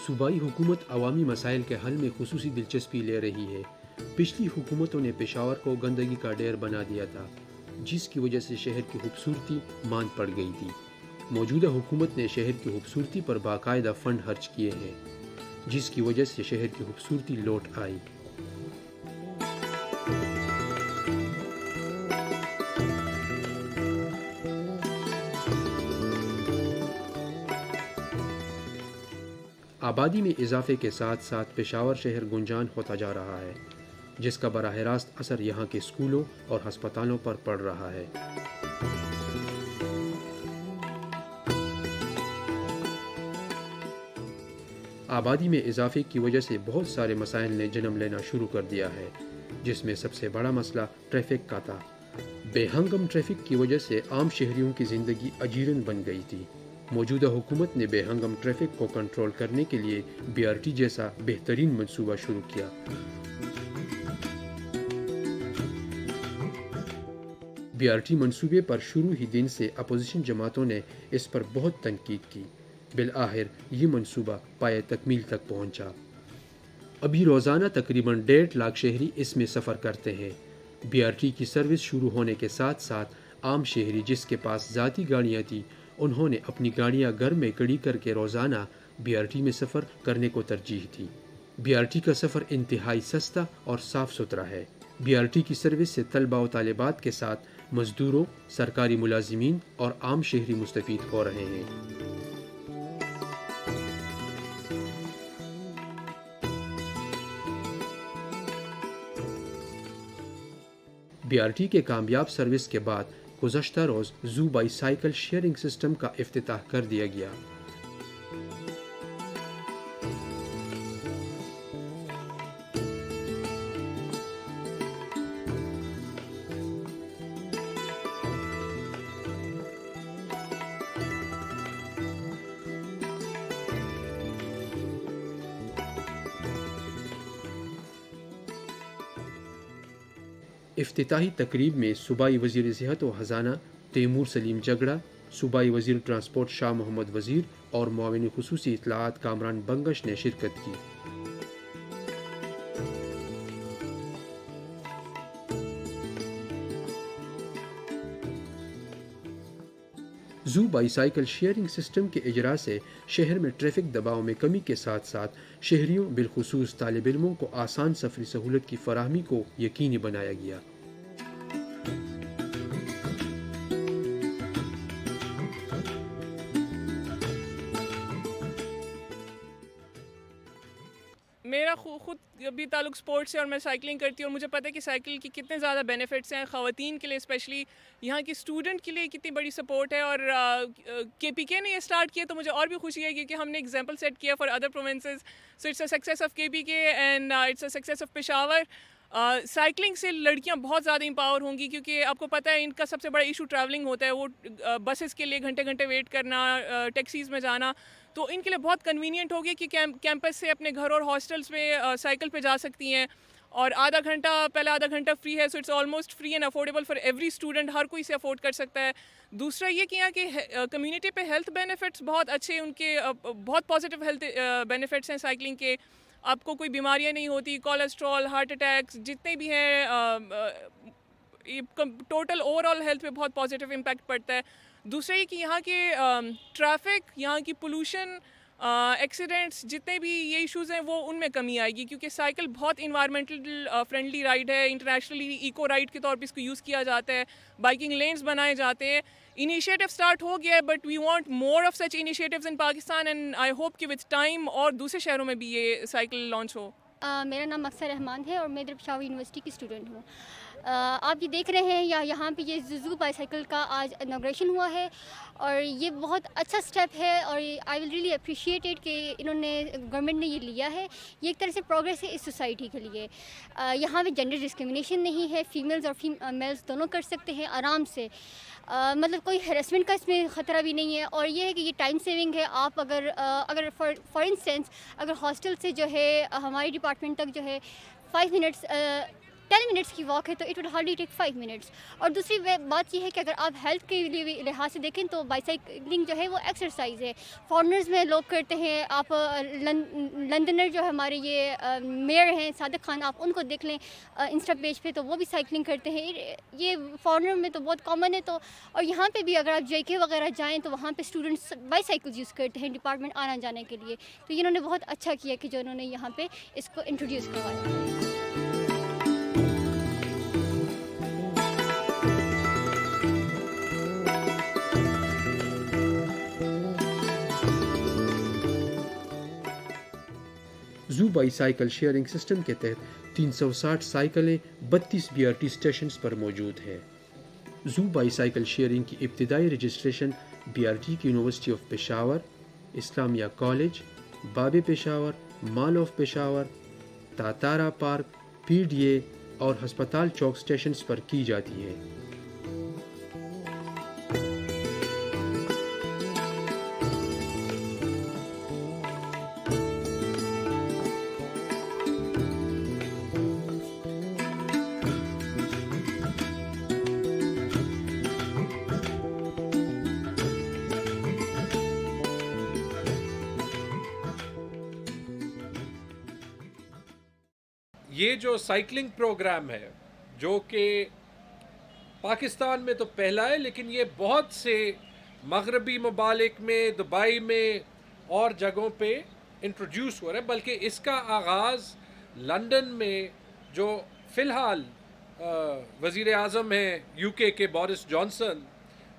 صوبائی حکومت عوامی مسائل کے حل میں خصوصی دلچسپی لے رہی ہے۔ پچھلی حکومتوں نے پشاور کو گندگی کا ڈھیر بنا دیا تھا، جس کی وجہ سے شہر کی خوبصورتی ماند پڑ گئی تھی۔ موجودہ حکومت نے شہر کی خوبصورتی پر باقاعدہ فنڈ خرچ کیے ہیں، جس کی وجہ سے شہر کی خوبصورتی لوٹ آئی۔ آبادی میں اضافے کے ساتھ ساتھ پشاور شہر گنجان ہوتا جا رہا ہے، جس کا براہ راست اثر یہاں کے اسکولوں اور ہسپتالوں پر پڑ رہا ہے۔ آبادی میں اضافے کی وجہ سے بہت سارے مسائل نے جنم لینا شروع کر دیا ہے، جس میں سب سے بڑا مسئلہ ٹریفک کا تھا۔ بے ہنگم ٹریفک کی وجہ سے عام شہریوں کی زندگی اجیرن بن گئی تھی۔ موجودہ حکومت نے بے ہنگم ٹریفک کو کنٹرول کرنے کے لیے BRT جیسا بہترین منصوبہ شروع کیا۔ BRT منصوبے پر شروع ہی دن سے اپوزیشن جماعتوں نے اس پر بہت تنقید کی۔ بالآخر یہ منصوبہ پائے تکمیل تک پہنچا۔ ابھی روزانہ تقریباً 1.5 لاکھ شہری اس میں سفر کرتے ہیں۔ BRT کی سروس شروع ہونے کے ساتھ ساتھ عام شہری جس کے پاس ذاتی گاڑیاں تھیں، انہوں نے اپنی گاڑیاں گھر میں کھڑی کر کے روزانہ BRT میں سفر کرنے کو ترجیح دی۔ BRT کا سفر انتہائی سستا اور صاف ستھرا ہے۔ BRT کی سروس سے طلباء و طالبات کے ساتھ مزدوروں، سرکاری ملازمین اور عام شہری مستفید ہو رہے ہیں۔ BRT کے کامیاب سروس کے بعد گزشتہ روز زو بائی سائیکل شیئرنگ سسٹم کا افتتاح کر دیا گیا۔ افتتاحی تقریب میں صوبائی وزیر صحت و خزانہ تیمور سلیم جگڑا، صوبائی وزیر ٹرانسپورٹ شاہ محمد وزیر اور معاون خصوصی اطلاعات کامران بنگش نے شرکت کی۔ زو بائی سائیکل شیئرنگ سسٹم کے اجرا سے شہر میں ٹریفک دباؤ میں کمی کے ساتھ ساتھ شہریوں بالخصوص طالب علموں کو آسان سفری سہولت کی فراہمی کو یقینی بنایا گیا۔ میرا خود بھی تعلق سپورٹ سے اور میں سائیکلنگ کرتی ہوں اور مجھے پتہ ہے کہ سائیکل کی کتنے زیادہ بینیفٹس ہیں خواتین کے لیے، اسپیشلی یہاں کی اسٹوڈنٹ کے لیے کتنی بڑی سپورٹ ہے۔ اور KPK نے یہ اسٹارٹ کیا تو مجھے اور بھی خوشی ہے کیونکہ ہم نے ایگزامپل سیٹ کیا for other provinces. So it's a success of KPK and it's a success of Peshawar. Cycling سے لڑکیاں بہت زیادہ امپاور ہوں گی کیونکہ آپ کو پتہ ہے ان کا سب سے بڑا ایشو ٹریولنگ ہوتا ہے، وہ بسز کے لیے گھنٹے گھنٹے ویٹ کرنا، ٹیکسیز میں جانا، تو ان کے لیے بہت کنوینئنٹ ہوگی کہ کیمپس سے اپنے گھر اور ہاسٹلس میں سائیکل پہ جا سکتی ہیں، اور آدھا گھنٹہ فری ہے، so it's almost free and affordable for every student, ہر کوئی اسے افورڈ کر سکتا ہے۔ دوسرا یہ کیا کہ کمیونٹی پہ ہیلتھ بینیفٹس بہت اچھے، ان کے بہت پازیٹیو ہیلتھ بینیفٹس ہیں سائیکلنگ کے۔ آپ کو کوئی بیماریاں نہیں ہوتی، کولیسٹرول، ہارٹ اٹیکس جتنے بھی ہیں، ٹوٹل اوور آل ہیلتھ پہ بہت پازیٹیو امپیکٹ پڑتا ہے۔ دوسرا یہ کہ یہاں کے ٹریفک، یہاں کی پولوشن، ایکسیڈنٹس جتنے بھی یہ ایشوز ہیں وہ ان میں کمی آئے گی کیونکہ سائیکل بہت انوائرمنٹل فرینڈلی رائڈ ہے، انٹرنیشنلی ایکو رائڈ کے طور پہ اس کو یوز کیا جاتا ہے، بائکنگ لینز بنائے جاتے ہیں۔ انیشیٹو اسٹارٹ ہو گیا ہے but we want more of such initiatives in Pakistan and I hope کہ وتھ ٹائم اور دوسرے شہروں میں بھی یہ سائیکل لانچ ہو۔ میرا نام اکثر رحمان ہے اور میں ادھر پشاور یونیورسٹی کی اسٹوڈنٹ ہوں۔ آپ یہ دیکھ رہے ہیں یہاں پہ یہ زو بائی سائیکل کا آج انوگریشن ہوا ہے اور یہ بہت اچھا اسٹیپ ہے اور آئی ول ریئلی اپریشیٹ اٹ کہ انہوں نے گورنمنٹ نے یہ لیا ہے۔ یہ ایک طرح سے پروگریس ہے اس سوسائٹی کے لیے۔ یہاں پہ جینڈر ڈسکرمنیشن نہیں ہے، فیمیلز اور میلز دونوں کر سکتے ہیں آرام سے، مطلب کوئی ہیراسمنٹ کا اس میں خطرہ بھی نہیں ہے۔ اور یہ ہے کہ یہ ٹائم سیونگ ہے۔ آپ اگر فار انسٹنس اگر ہاسٹل سے جو ہے ہماری ڈپارٹمنٹ تک جو ہے 5 منٹس 10 منٹس کی واک ہے تو it would hardly take 5 minutes. اور دوسری بات یہ ہے کہ اگر آپ ہیلتھ کے لحاظ سے دیکھیں تو بائیسائیکلنگ جو ہے وہ ایکسرسائز ہے. فارنرز میں لوگ کرتے ہیں. آپ لندنر جو ہمارے یہ میئر ہیں صادق خان, آپ ان کو دیکھ لیں انسٹا پیج پہ, تو وہ بھی سائیکلنگ کرتے ہیں. یہ فارنر میں تو بہت کامن ہے. تو اور یہاں پہ بھی اگر آپ JK وغیرہ جائیں تو وہاں پہ اسٹوڈنٹس بائیسائیکل یوز کرتے ہیں ڈپارٹمنٹ آنا جانے کے لیے. تو انہوں نے بہت اچھا کیا کہ جو انہوں نے یہاں پہ اس کو انٹروڈیوس کروایا. زو بائی سائیکل شیئرنگ سسٹم کے تحت 360 سائیکلیں 32 BRT اسٹیشنز پر موجود ہیں. زو بائی سائیکل شیئرنگ کی ابتدائی رجسٹریشن BRT کی university of Peshawar, Islamia college, باب Peshawar, mall of Peshawar, تاتارا park, PDA اور ہسپتال چوک اسٹیشنز پر کی جاتی ہے. یہ جو سائیکلنگ پروگرام ہے جو کہ پاکستان میں تو پہلا ہے, لیکن یہ بہت سے مغربی ممالک میں, دبئی میں اور جگہوں پہ انٹروڈیوس ہو رہا ہے. بلکہ اس کا آغاز لندن میں جو فی الحال وزیر اعظم ہیں UK کے بورس جانسن,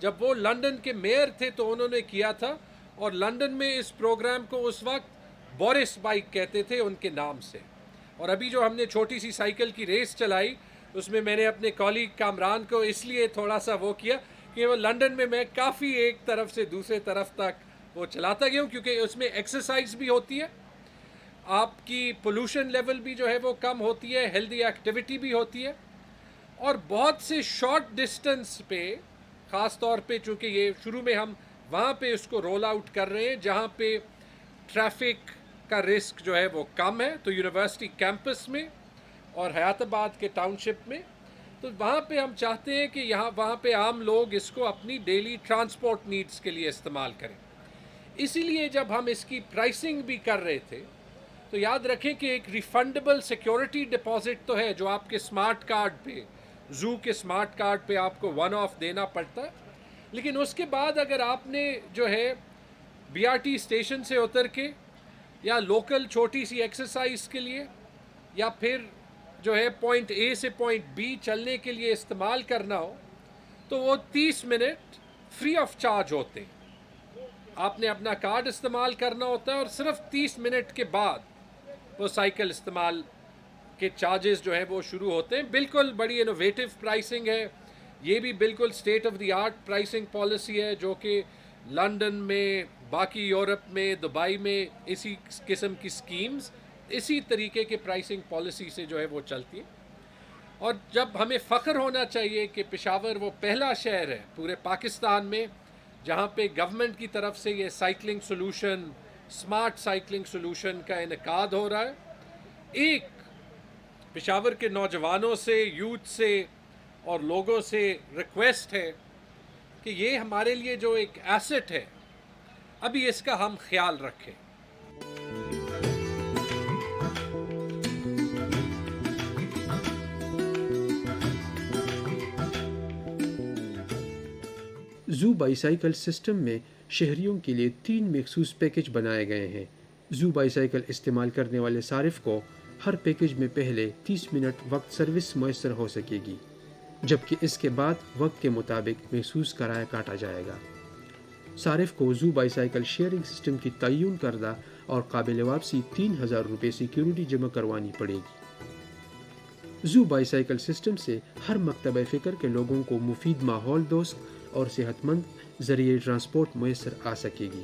جب وہ لندن کے میئر تھے تو انہوں نے کیا تھا. اور لندن میں اس پروگرام کو اس وقت بورس بائک کہتے تھے ان کے نام سے. اور ابھی جو ہم نے چھوٹی سی سائیکل کی ریس چلائی اس میں میں نے اپنے کالیگ کامران کو اس لیے تھوڑا سا وہ کیا کہ وہ لندن میں کافی ایک طرف سے دوسرے طرف تک وہ چلاتا گیا ہوں, کیونکہ اس میں ایکسرسائز بھی ہوتی ہے, آپ کی پولوشن لیول بھی جو ہے وہ کم ہوتی ہے, ہیلدی ایکٹیویٹی بھی ہوتی ہے. اور بہت سے شارٹ ڈسٹنس پہ, خاص طور پہ چونکہ یہ شروع میں ہم وہاں پہ اس کو رول آؤٹ کر رہے ہیں جہاں پہ ٹریفک کا رسک جو ہے وہ کم ہے, تو یونیورسٹی کیمپس میں اور حیات آباد کے ٹاؤن شپ میں, تو وہاں پہ ہم چاہتے ہیں کہ وہاں پہ عام لوگ اس کو اپنی ڈیلی ٹرانسپورٹ نیڈز کے لیے استعمال کریں. اسی لیے جب ہم اس کی پرائسنگ بھی کر رہے تھے تو یاد رکھیں کہ ایک ریفنڈیبل سیکیورٹی ڈپازٹ تو ہے جو آپ کے اسمارٹ کارڈ پہ, زو کے اسمارٹ کارڈ پہ آپ کو 1 آف دینا پڑتا ہے. لیکن اس کے بعد اگر آپ نے جو ہے BRT اسٹیشن سے اتر کے یا لوکل چھوٹی سی ایکسرسائز کے لیے یا پھر جو ہے پوائنٹ A سے پوائنٹ B چلنے کے لیے استعمال کرنا ہو تو وہ 30 منٹ فری آف چارج ہوتے ہیں. آپ نے اپنا کارڈ استعمال کرنا ہوتا ہے اور صرف 30 منٹ کے بعد وہ سائیکل استعمال کے چارجز جو ہیں وہ شروع ہوتے ہیں. بالکل بڑی انوویٹو پرائسنگ ہے, یہ بھی بالکل state of the art pricing policy ہے جو کہ لندن میں, باقی یورپ میں, دبئی میں اسی قسم کی سکیمز اسی طریقے کے پرائسنگ پالیسی سے جو ہے وہ چلتی ہیں. اور جب ہمیں فخر ہونا چاہیے کہ پشاور وہ پہلا شہر ہے پورے پاکستان میں جہاں پہ گورنمنٹ کی طرف سے یہ cycling solution, smart cycling solution کا انعقاد ہو رہا ہے. ایک پشاور کے نوجوانوں سے, یوتھ سے اور لوگوں سے ریکویسٹ ہے کہ یہ ہمارے لیے جو ایک ایسٹ ہے ابھی اس کا ہم خیال رکھیں. زو بائی سائیکل سسٹم میں شہریوں کے لیے 3 مخصوص پیکج بنائے گئے ہیں. زو بائی سائیکل استعمال کرنے والے صارف کو ہر پیکج میں پہلے 30 منٹ وقت سروس میسر ہو سکے گی, جبکہ اس کے بعد وقت کے مطابق محسوس کرایہ کاٹا جائے گا. صارف کو زو بائی سائیکل شیئرنگ سسٹم کی تعین کردہ اور قابل واپسی 3000 روپے سیکیورٹی جمع کروانی پڑے گی. زو بائی سائیکل سسٹم سے ہر مکتبہ فکر کے لوگوں کو مفید ماحول دوست اور صحت مند ذریعہ ٹرانسپورٹ میسر آ سکے گی.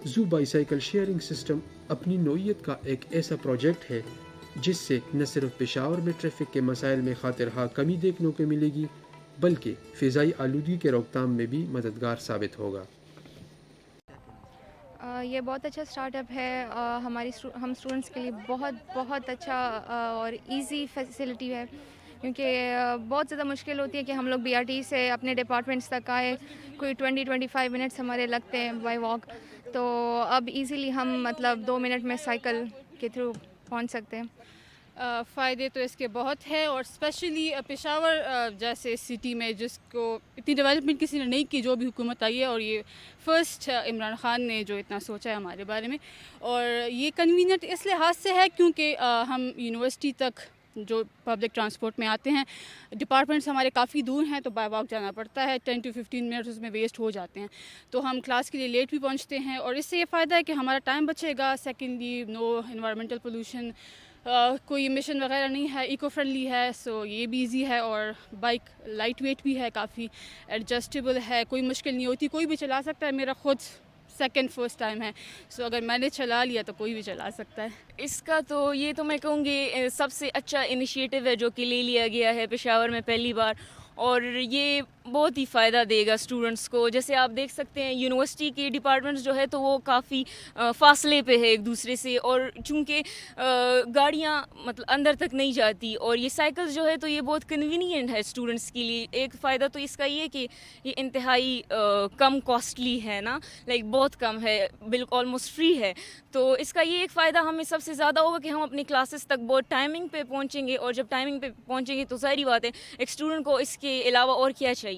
زو بائی سائیکل شیئرنگ سسٹم اپنی نوعیت کا ایک ایسا پروجیکٹ ہے جس سے نہ صرف پشاور میں ٹریفک کے مسائل میں خاطرخواہ کمی دیکھنے کو ملے گی بلکہ فضائی آلودگی کے روک تھام میں بھی مددگار ثابت ہوگا. یہ بہت اچھا اسٹارٹ اپ ہے ہم اسٹوڈنٹس کے لیے بہت اچھا اور ایزی فیسلٹی ہے کیونکہ بہت زیادہ مشکل ہوتی ہے کہ ہم لوگ BRT سے اپنے ڈپارٹمنٹس تک آئے, کوئی 20-25 منٹس ہمارے لگتے ہیں بائی واک, تو اب ایزیلی ہم مطلب 2 منٹ میں سائیکل کے تھرو پہنچ سکتے ہیں. فائدے تو اس کے بہت ہے, اور اسپیشلی پشاور جیسے سٹی میں جس کو اتنی ڈیولپمنٹ کسی نے نہیں کی, جو بھی حکومت آئی ہے, اور یہ فرسٹ عمران خان نے جو اتنا سوچا ہے ہمارے بارے میں. اور یہ کنوینئنٹ اس لحاظ سے ہے کیونکہ ہم یونیورسٹی تک جو پبلک ٹرانسپورٹ میں آتے ہیں, ڈپارٹمنٹس ہمارے کافی دور ہیں, تو بائی واک جانا پڑتا ہے, 10 to 15 منٹس اس میں ویسٹ ہو جاتے ہیں, تو ہم کلاس کے لیے لیٹ بھی پہنچتے ہیں. اور اس سے یہ فائدہ ہے کہ ہمارا ٹائم بچے گا. سیکنڈلی نو انوائرمنٹل پولوشن, کوئی ایمیشن وغیرہ نہیں ہے, ایکو فرینڈلی ہے, سو یہ بھی ایزی ہے. اور بائک لائٹ ویٹ بھی ہے, کافی ایڈجسٹیبل ہے, کوئی مشکل نہیں ہوتی, کوئی بھی چلا سکتا ہے. میرا خود فرسٹ ٹائم ہے, سو اگر میں نے چلا لیا تو کوئی بھی چلا سکتا ہے. اس کا تو یہ تو میں کہوں گی سب سے اچھا انیشیٹو ہے جو کہ لے لیا گیا ہے پشاور میں پہلی بار, اور یہ بہت ہی فائدہ دے گا اسٹوڈنٹس کو. جیسے آپ دیکھ سکتے ہیں یونیورسٹی کے ڈپارٹمنٹس جو ہے تو وہ کافی فاصلے پہ ہے ایک دوسرے سے, اور چونکہ گاڑیاں مطلب اندر تک نہیں جاتی, اور یہ سائیکلز جو ہے تو یہ بہت کنوینئنٹ ہے اسٹوڈنٹس کے لیے. ایک فائدہ تو اس کا یہ کہ یہ انتہائی کم کاسٹلی ہے نا, لائک بہت کم ہے, بالکل آلموسٹ فری ہے. تو اس کا یہ ایک فائدہ ہمیں سب سے زیادہ ہوگا کہ ہم اپنی کلاسز تک بہت ٹائمنگ پہ پہنچیں گے, اور جب ٹائمنگ پہ پہنچیں گے تو ظاہری بات ہے ایک اسٹوڈنٹ کو اس کے علاوہ اور کیا چاہیے.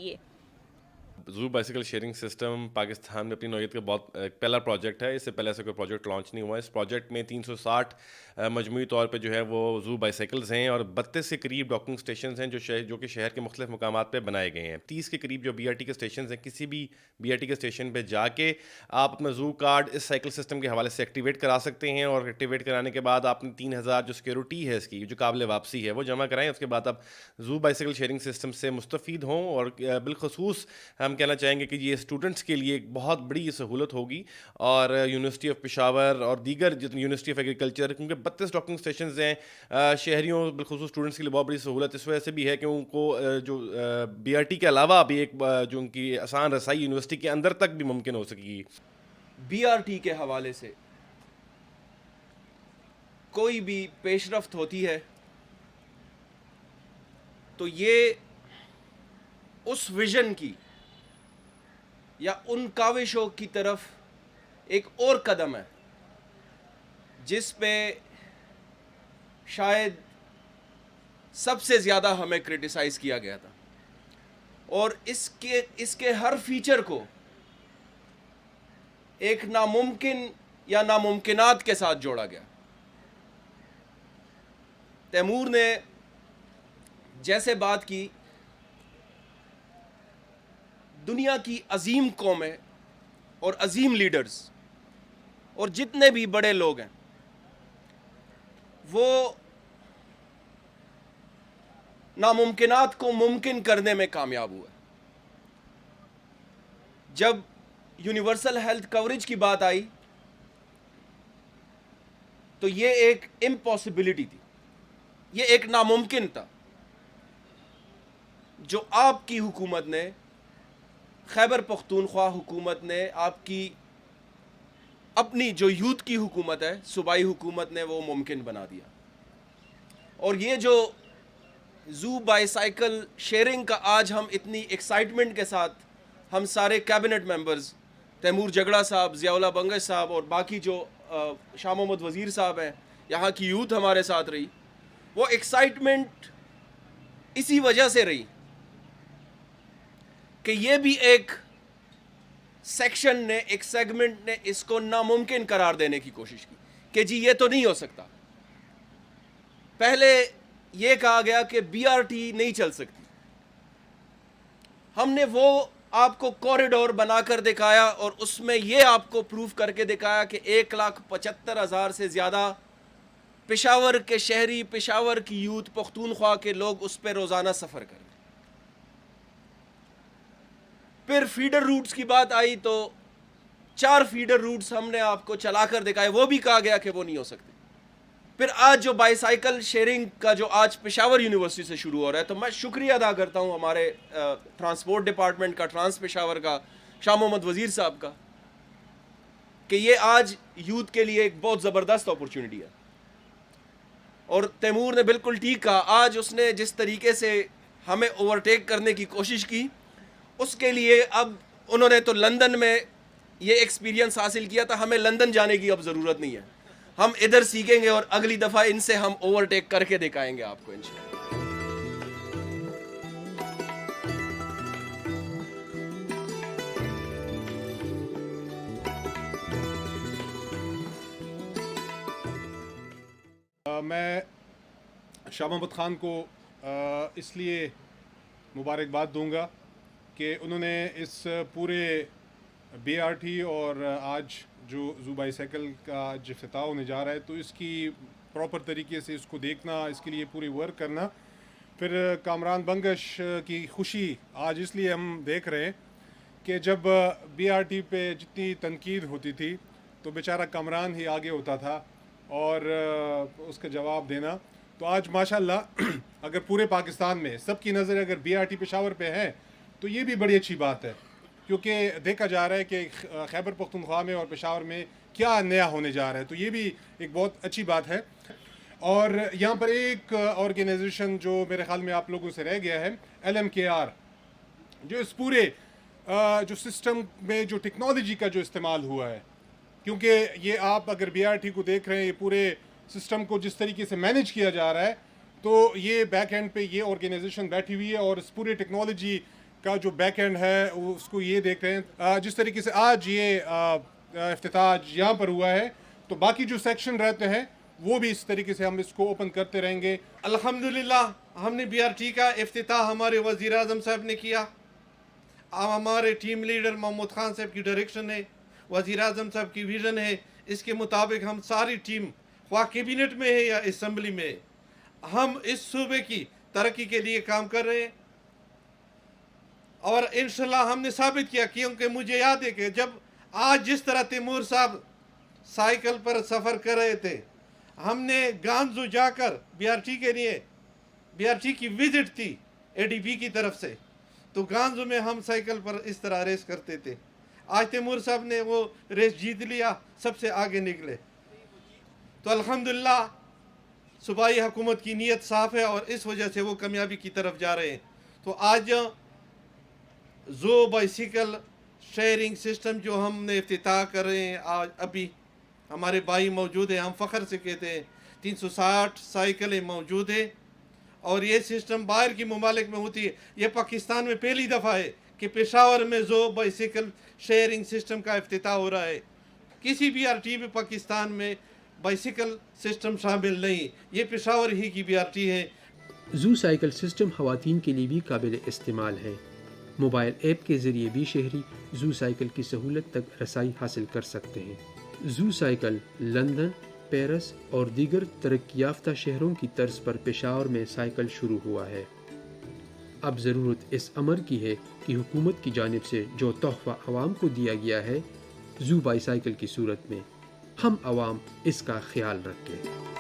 زو بائسیکل شیئرنگ سسٹم پاکستان میں اپنی نوعیت کا بہت پہلا پروجیکٹ ہے. اس سے پہلے ایسا کوئی پروجیکٹ لانچ نہیں ہوا ہے. اس پروجیکٹ میں 360 مجموعی طور پہ جو ہے وہ زو بائسیکلز ہیں, اور 32 کے قریب ڈاکنگ اسٹیشنز ہیں جو کہ شہر کے مختلف مقامات پہ بنائے گئے ہیں. 30 کے قریب جو BRT کے اسٹیشنز ہیں, کسی بھی BRT کے اسٹیشن پہ جا کے آپ اپنا زو کارڈ اس سائیکل سسٹم کے حوالے سے ایکٹیویٹ کرا سکتے ہیں, اور ایکٹیویٹ کرانے کے بعد آپ نے 3000 جو سیکیورٹی ہے اس کی جو قابل واپسی ہے وہ جمع کرائیں. اس کے بعد آپ زو بائسیکل شیئرنگ سسٹم سے مستفید ہوں, اور بالخصوص ہم کہنا چاہیں گے کہ یہ اسٹوڈنٹس کے لیے ایک بہت بڑی سہولت ہوگی. اور یونیورسٹی آف پشاور اور دیگر جتنی یونیورسٹی آف ایگریکلچر, کیونکہ 32 ڈاکنگ اسٹیشنز ہیں, شہریوں بالخصوص اسٹوڈنٹس کے لیے بہت بڑی سہولت اس وجہ سے بھی ہے کہ ان کو جو BRT کے علاوہ بھی ایک جو ان کی آسان رسائی یونیورسٹی کے اندر تک بھی ممکن ہو سکے گی. BRT کے حوالے سے کوئی بھی پیش رفت ہوتی ہے تو یہ اس ویژن کی یا ان کاوشوں کی طرف ایک اور قدم ہے جس پہ شاید سب سے زیادہ ہمیں کرٹیسائز کیا گیا تھا, اور اس کے ہر فیچر کو ایک ناممکن یا ناممکنات کے ساتھ جوڑا گیا. تیمور نے جیسے بات کی, دنیا کی عظیم قومیں اور عظیم لیڈرز اور جتنے بھی بڑے لوگ ہیں وہ ناممکنات کو ممکن کرنے میں کامیاب ہوئے. جب یونیورسل ہیلتھ کوریج کی بات آئی تو یہ ایک امپاسبلٹی تھی, یہ ایک ناممکن تھا, جو آپ کی حکومت نے, خیبر پختونخوا حکومت نے, آپ کی اپنی جو یوتھ کی حکومت ہے, صوبائی حکومت نے وہ ممکن بنا دیا. اور یہ جو زو بائی سائیکل شیئرنگ کا آج ہم اتنی ایکسائٹمنٹ کے ساتھ ہم سارے کیبنٹ ممبرز, تیمور جگڑا صاحب, ضیاء اللہ بنگش صاحب اور باقی جو شاہ محمد وزیر صاحب ہیں, یہاں کی یوتھ ہمارے ساتھ رہی, وہ ایکسائٹمنٹ اسی وجہ سے رہی کہ یہ بھی ایک سیکشن نے, ایک سیگمنٹ نے اس کو ناممکن قرار دینے کی کوشش کی کہ جی یہ تو نہیں ہو سکتا. پہلے یہ کہا گیا کہ BRT نہیں چل سکتی, ہم نے وہ آپ کو کوریڈور بنا کر دکھایا, اور اس میں یہ آپ کو پروف کر کے دکھایا کہ 1,75,000 سے زیادہ پشاور کے شہری, پشاور کی یوتھ, پختونخوا کے لوگ اس پہ روزانہ سفر کریں. پھر فیڈر روٹس کی بات آئی تو 4 فیڈر روٹس ہم نے آپ کو چلا کر دکھائے, وہ بھی کہا گیا کہ وہ نہیں ہو سکتے. پھر آج جو بائی سائیکل شیئرنگ کا جو آج پشاور یونیورسٹی سے شروع ہو رہا ہے, تو میں شکریہ ادا کرتا ہوں ہمارے ٹرانسپورٹ ڈپارٹمنٹ کا, ٹرانس پشاور کا, شاہ محمد وزیر صاحب کا, کہ یہ آج یوتھ کے لیے ایک بہت زبردست اپرچونٹی ہے. اور تیمور نے بالکل ٹھیک کہا. آج اس نے جس طریقے سے ہمیں اوورٹیک کرنے کی کوشش کی, اس کے لیے اب انہوں نے تو لندن میں یہ ایکسپیرینس حاصل کیا تھا, ہمیں لندن جانے کی اب ضرورت نہیں ہے. ہم ادھر سیکھیں گے اور اگلی دفعہ ان سے ہم اوورٹیک کر کے دکھائیں گے آپ کو انشاءاللہ. میں شاہ محمد خان کو اس لیے مبارکباد دوں گا کہ انہوں نے اس پورے بی آر ٹی اور آج جو زو بائی سائیکل کا آج افتتاح ہونے جا رہا ہے, تو اس کی پراپر طریقے سے اس کو دیکھنا, اس کے لیے پوری ورک کرنا. پھر کامران بنگش کی خوشی آج اس لیے ہم دیکھ رہے ہیں کہ جب بی آر ٹی پہ جتنی تنقید ہوتی تھی تو بیچارہ کامران ہی آگے ہوتا تھا اور اس کا جواب دینا. تو آج ماشاءاللہ اگر پورے پاکستان میں سب کی نظر اگر بی آر ٹی پشاور پہ ہے تو یہ بھی بڑی اچھی بات ہے, کیونکہ دیکھا جا رہا ہے کہ خیبر پختونخوا میں اور پشاور میں کیا نیا ہونے جا رہا ہے. تو یہ بھی ایک بہت اچھی بات ہے. اور یہاں پر ایک آرگنائزیشن جو میرے خیال میں آپ لوگوں سے رہ گیا ہے, LMKR, جو اس پورے جو سسٹم میں جو ٹیکنالوجی کا جو استعمال ہوا ہے, کیونکہ یہ آپ اگر بی آر ٹی کو دیکھ رہے ہیں, یہ پورے سسٹم کو جس طریقے سے مینیج کیا جا رہا ہے, تو یہ بیک اینڈ پہ یہ آرگنائزیشن بیٹھی ہوئی ہے اور اس پورے ٹیکنالوجی کا جو بیک اینڈ ہے اس کو یہ دیکھ رہے ہیں. جس طریقے سے آج یہ افتتاح یہاں پر ہوا ہے, تو باقی جو سیکشن رہتے ہیں وہ بھی اس طریقے سے ہم اس کو اوپن کرتے رہیں گے. الحمدللہ ہم نے بی آر ٹی کا افتتاح ہمارے وزیر اعظم صاحب نے کیا. ہمارے ٹیم لیڈر محمود خان صاحب کی ڈائریکشن ہے, وزیر اعظم صاحب کی ویژن ہے, اس کے مطابق ہم ساری ٹیم خواہ کیبنٹ میں ہے یا اسمبلی میں ہے, ہم اس صوبے کی ترقی کے لیے کام کر رہے ہیں. اور انشاءاللہ ہم نے ثابت کیا, کیونکہ مجھے یاد ہے کہ جب آج جس طرح تیمور صاحب سائیکل پر سفر کر رہے تھے, ہم نے گانزو جا کر بی آر ٹی کے لیے, بی آر ٹی کی وزٹ تھی ADB کی طرف سے, تو گانزو میں ہم سائیکل پر اس طرح ریس کرتے تھے. آج تیمور صاحب نے وہ ریس جیت لیا, سب سے آگے نکلے. تو الحمدللہ صوبائی حکومت کی نیت صاف ہے اور اس وجہ سے وہ کامیابی کی طرف جا رہے ہیں. تو آج زو بائسیکل شیئرنگ سسٹم جو ہم نے افتتاح کر رہے ہیں, آج ابھی ہمارے بھائی موجود ہیں, ہم فخر سے کہتے ہیں 360 سائیکلیں موجود ہیں, اور یہ سسٹم باہر کی ممالک میں ہوتی ہے. یہ پاکستان میں پہلی دفعہ ہے کہ پشاور میں زو بائسیکل شیئرنگ سسٹم کا افتتاح ہو رہا ہے. کسی بھی آر ٹی میں پاکستان میں بائسیکل سسٹم شامل نہیں, یہ پشاور ہی کی بی آر ٹی ہے. زو سائیکل سسٹم خواتین کے لیے بھی قابل استعمال ہے. موبائل ایپ کے ذریعے بھی شہری زو سائیکل کی سہولت تک رسائی حاصل کر سکتے ہیں. زو سائیکل لندن، پیرس اور دیگر ترقی یافتہ شہروں کی طرز پر پشاور میں سائیکل شروع ہوا ہے. اب ضرورت اس امر کی ہے کہ حکومت کی جانب سے جو تحفہ عوام کو دیا گیا ہے زو بائی سائیکل کی صورت میں, ہم عوام اس کا خیال رکھیں.